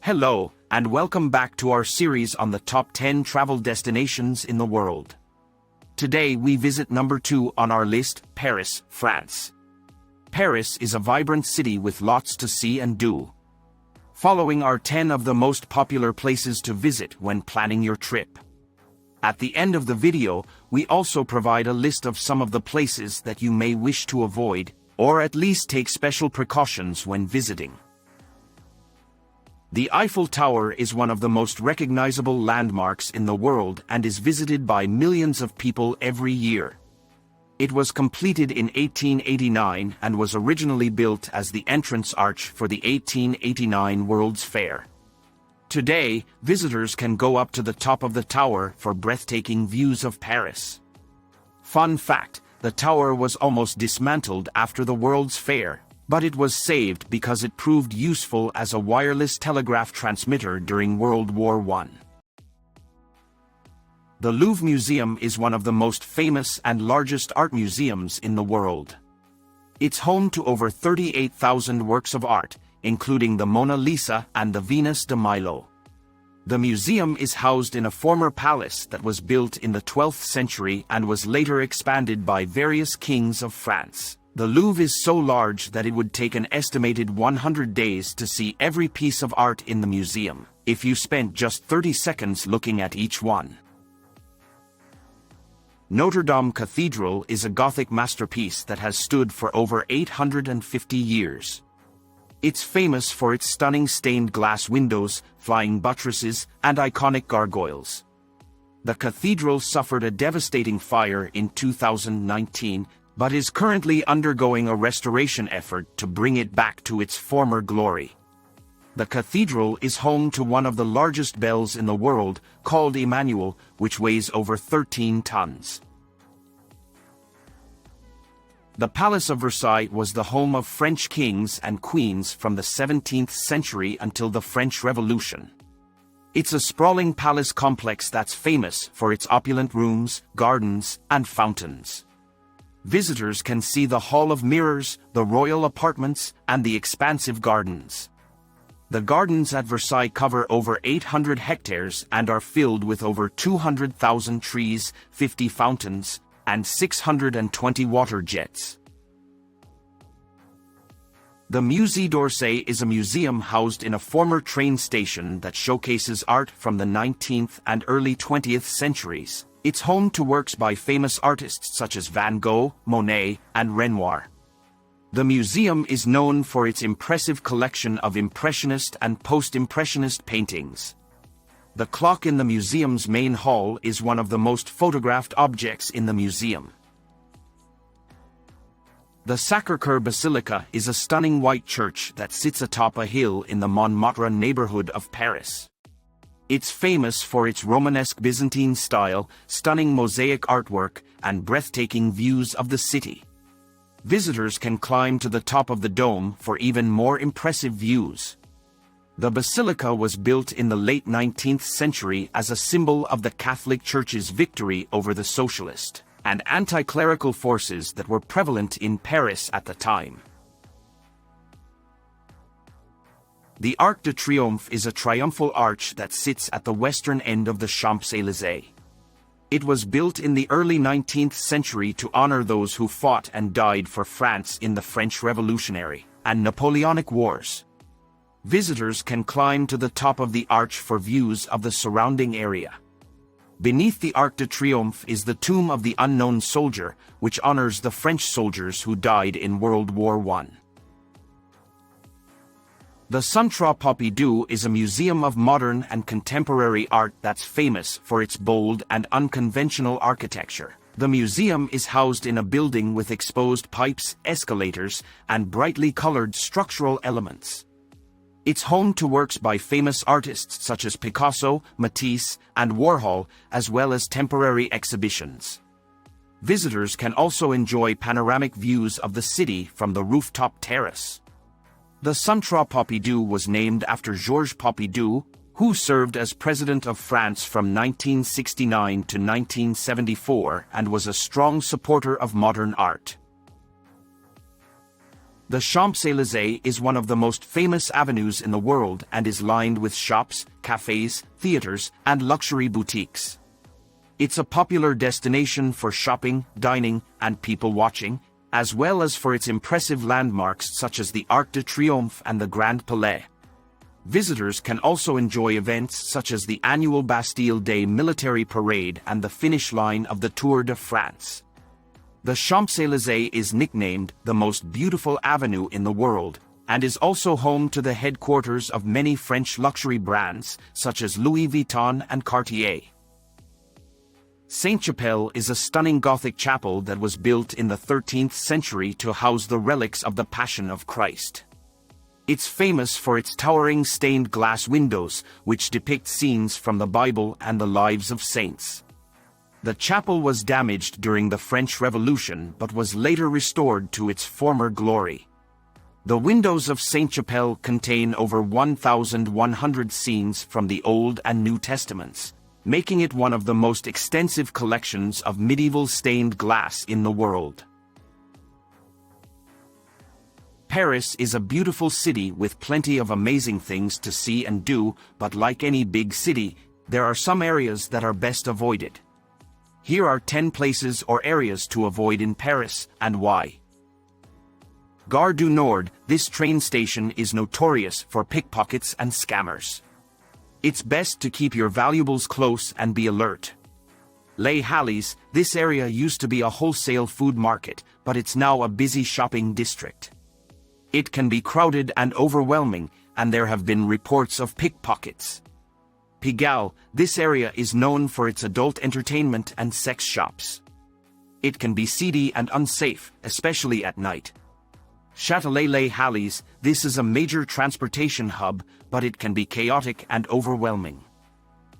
Hello, and welcome back to our series on the top 10 travel destinations in the world. Today we visit number 2 on our list, Paris, France. Paris is a vibrant city with lots to see and do. Following are 10 of the most popular places to visit when planning your trip. At the end of the video, we also provide a list of some of the places that you may wish to avoid, or at least take special precautions when visiting. The Eiffel Tower is one of the most recognizable landmarks in the world and is visited by millions of people every year. It was completed in 1889 and was originally built as the entrance arch for the 1889 World's Fair. Today, visitors can go up to the top of the tower for breathtaking views of Paris. Fun fact, the tower was almost dismantled after the World's Fair, but it was saved because it proved useful as a wireless telegraph transmitter during World War I. The Louvre Museum is one of the most famous and largest art museums in the world. It's home to over 38,000 works of art, including the Mona Lisa and the Venus de Milo. The museum is housed in a former palace that was built in the 12th century and was later expanded by various kings of France. The Louvre is so large that it would take an estimated 100 days to see every piece of art in the museum, if you spent just 30 seconds looking at each one. Notre-Dame Cathedral is a Gothic masterpiece that has stood for over 850 years. It's famous for its stunning stained glass windows, flying buttresses, and iconic gargoyles. The cathedral suffered a devastating fire in 2019, but is currently undergoing a restoration effort to bring it back to its former glory. The cathedral is home to one of the largest bells in the world, called Emmanuel, which weighs over 13 tons. The Palace of Versailles was the home of French kings and queens from the 17th century until the French Revolution. It's a sprawling palace complex that's famous for its opulent rooms, gardens, and fountains. Visitors can see the Hall of Mirrors, the royal apartments, and the expansive gardens. The gardens at Versailles cover over 800 hectares and are filled with over 200,000 trees, 50 fountains, and 620 water jets. The Musée d'Orsay is a museum housed in a former train station that showcases art from the 19th and early 20th centuries. It's home to works by famous artists such as Van Gogh, Monet, and Renoir. The museum is known for its impressive collection of Impressionist and Post-Impressionist paintings. The clock in the museum's main hall is one of the most photographed objects in the museum. The Sacré-Cœur Basilica is a stunning white church that sits atop a hill in the Montmartre neighborhood of Paris. It's famous for its Romanesque Byzantine style, stunning mosaic artwork, and breathtaking views of the city. Visitors can climb to the top of the dome for even more impressive views. The basilica was built in the late 19th century as a symbol of the Catholic Church's victory over the socialist and anti-clerical forces that were prevalent in Paris at the time. The Arc de Triomphe is a triumphal arch that sits at the western end of the Champs-Élysées. It was built in the early 19th century to honor those who fought and died for France in the French Revolutionary and Napoleonic Wars. Visitors can climb to the top of the arch for views of the surrounding area. Beneath the Arc de Triomphe is the Tomb of the Unknown Soldier, which honors the French soldiers who died in World War I. The Centre Pompidou is a museum of modern and contemporary art that's famous for its bold and unconventional architecture. The museum is housed in a building with exposed pipes, escalators, and brightly colored structural elements. It's home to works by famous artists such as Picasso, Matisse, and Warhol, as well as temporary exhibitions. Visitors can also enjoy panoramic views of the city from the rooftop terrace. The Centre Pompidou was named after Georges Pompidou, who served as President of France from 1969 to 1974 and was a strong supporter of modern art. The Champs-Élysées is one of the most famous avenues in the world and is lined with shops, cafes, theaters, and luxury boutiques. It's a popular destination for shopping, dining, and people watching, as well as for its impressive landmarks such as the Arc de Triomphe and the Grand Palais. Visitors can also enjoy events such as the annual Bastille Day military parade and the finish line of the Tour de France. The Champs-Élysées is nicknamed the most beautiful avenue in the world, and is also home to the headquarters of many French luxury brands, such as Louis Vuitton and Cartier. Sainte-Chapelle is a stunning Gothic chapel that was built in the 13th century to house the relics of the Passion of Christ. It's famous for its towering stained glass windows, which depict scenes from the Bible and the lives of saints. The chapel was damaged during the French Revolution but was later restored to its former glory. The windows of Sainte-Chapelle contain over 1,100 scenes from the Old and New Testaments, making it one of the most extensive collections of medieval stained glass in the world. Paris is a beautiful city with plenty of amazing things to see and do, but like any big city, there are some areas that are best avoided. Here are 10 places or areas to avoid in Paris, and why. Gare du Nord, this train station is notorious for pickpockets and scammers. It's best to keep your valuables close and be alert. Les Halles, this area used to be a wholesale food market, but it's now a busy shopping district. It can be crowded and overwhelming, and there have been reports of pickpockets. Pigalle, this area is known for its adult entertainment and sex shops. It can be seedy and unsafe, especially at night. Châtelet-Les Halles, this is a major transportation hub, but it can be chaotic and overwhelming.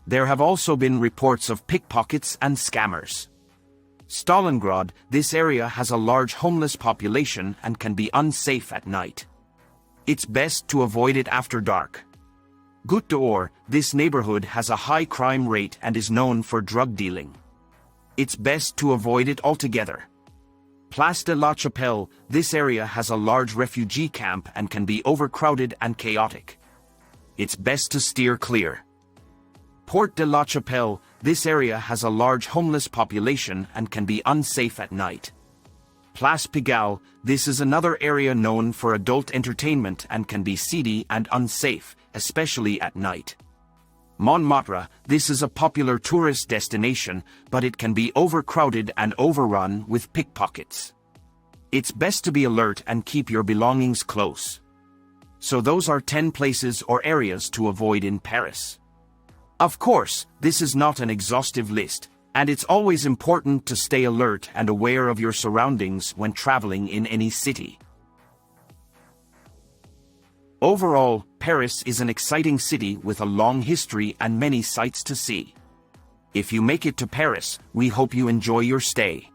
There have also been reports of pickpockets and scammers. Stalingrad, this area has a large homeless population and can be unsafe at night. It's best to avoid it after dark. Goutte d'Or, this neighborhood has a high crime rate and is known for drug dealing. It's best to avoid it altogether. Place de la Chapelle, this area has a large refugee camp and can be overcrowded and chaotic. It's best to steer clear. Porte de la Chapelle, this area has a large homeless population and can be unsafe at night. Place Pigalle, this is another area known for adult entertainment and can be seedy and unsafe, especially at night. Montmartre, this is a popular tourist destination, but it can be overcrowded and overrun with pickpockets. It's best to be alert and keep your belongings close. So those are 10 places or areas to avoid in Paris. Of course, this is not an exhaustive list, and it's always important to stay alert and aware of your surroundings when traveling in any city. Overall, Paris is an exciting city with a long history and many sights to see. If you make it to Paris, we hope you enjoy your stay.